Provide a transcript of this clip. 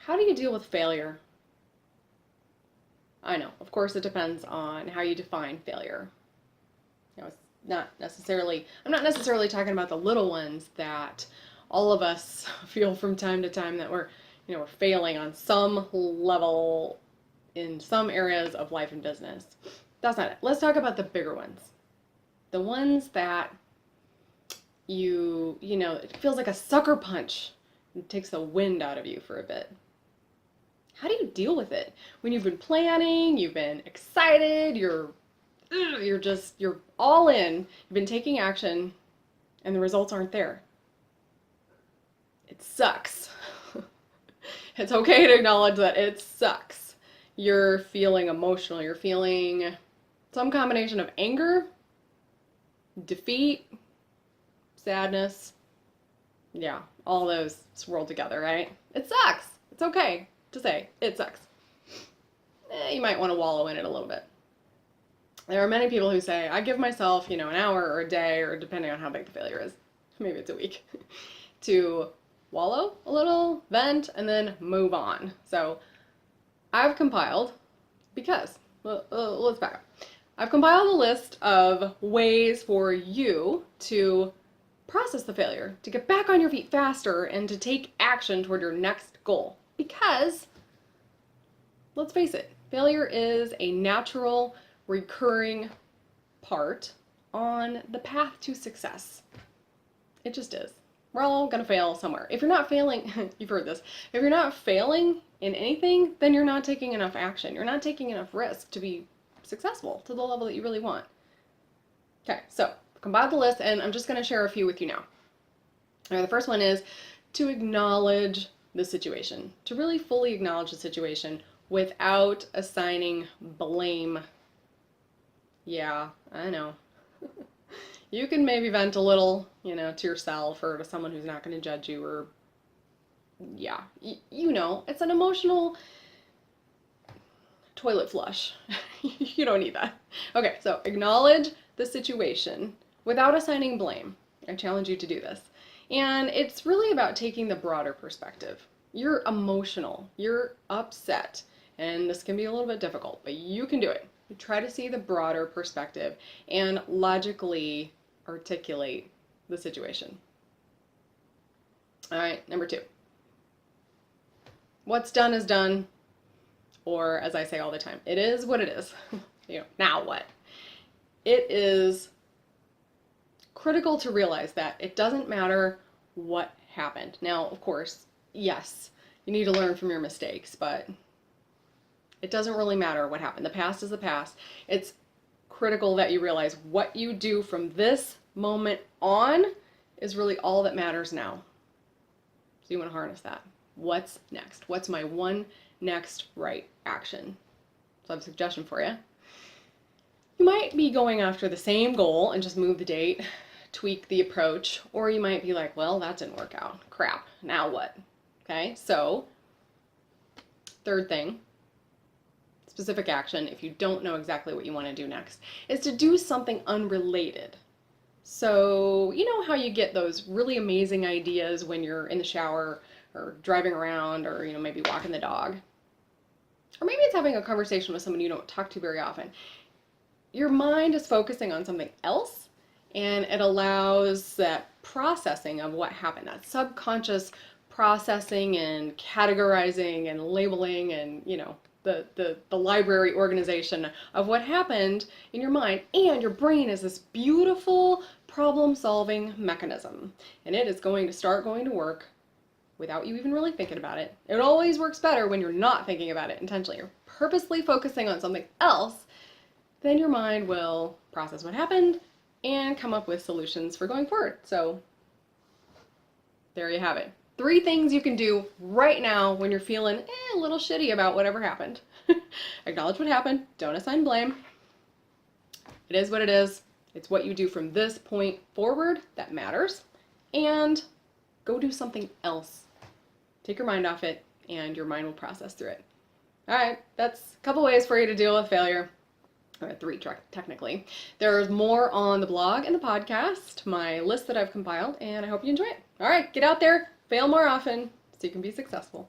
How do you deal with failure? I know, of course, it depends on how you define failure. It's I'm not necessarily talking about the little ones that all of us feel from time to time that we're failing on some level in some areas of life and business. That's not it. Let's talk about the bigger ones. The ones that it feels like a sucker punch and takes the wind out of you for a bit. How do you deal with it when you've been planning, you've been excited, you're all in, you've been taking action, and the results aren't there? It sucks. It's okay to acknowledge that it sucks. You're feeling emotional, you're feeling some combination of anger, defeat, sadness. Yeah, all those swirled together, right? It sucks. It's okay to say it sucks. You might want to wallow in it a little bit. There are many people who say, I give myself, an hour or a day, or depending on how big the failure is, maybe it's a week, to wallow a little, vent, and then move on. So I've compiled, let's back up. I've compiled a list of ways for you to process the failure, to get back on your feet faster, and to take action toward your next goal. Because, let's face it, failure is a natural, recurring part on the path to success. It just is. We're all going to fail somewhere. If you're not failing, you've heard this, if you're not failing in anything, then you're not taking enough action. You're not taking enough risk to be successful to the level that you really want. Okay, so compile the list, and I'm just going to share a few with you now. All right, the first one is to acknowledge the situation, to really fully acknowledge the situation without assigning blame. Yeah, I know. You can maybe vent a little, to yourself or to someone who's not going to judge you, or yeah, it's an emotional toilet flush. You don't need that. Okay, so acknowledge the situation without assigning blame. I challenge you to do this. And it's really about taking the broader perspective. You're emotional, you're upset, and this can be a little bit difficult, but you can do it. You try to see the broader perspective and logically articulate the situation. All right, number 2. What's done is done, or as I say all the time, it is what it is. Now what? It is critical to realize that it doesn't matter what happened. Now, of course, yes, you need to learn from your mistakes, but it doesn't really matter what happened. The past is the past. It's critical that you realize what you do from this moment on is really all that matters now. So you want to harness that. What's next? What's my one next right action? So I have a suggestion for you. You might be going after the same goal and just move the date, tweak the approach, or you might be like, well, that didn't work out. Crap, now what? Okay, so third thing, specific action, if you don't know exactly what you want to do next, is to do something unrelated. So you know how you get those really amazing ideas when you're in the shower or driving around, or maybe walking the dog, or maybe it's having a conversation with someone you don't talk to very often. Your mind is focusing on something else, and it allows that processing of what happened, that subconscious processing and categorizing and labeling and the library organization of what happened in your mind. And your brain is this beautiful problem-solving mechanism, and it is going to start going to work without you even really thinking about it. It always works better when you're not thinking about it intentionally. You're purposely focusing on something else. Then your mind will process what happened and come up with solutions for going forward. So there you have it. 3 things you can do right now when you're feeling a little shitty about whatever happened. Acknowledge what happened. Don't assign blame. It is what it is. It's what you do from this point forward that matters. And go do something else. Take your mind off it, and your mind will process through it. All right, that's a couple ways for you to deal with failure. Or 3 technically. There's more on the blog and the podcast, my list that I've compiled, and I hope you enjoy it. All right, get out there, fail more often so you can be successful.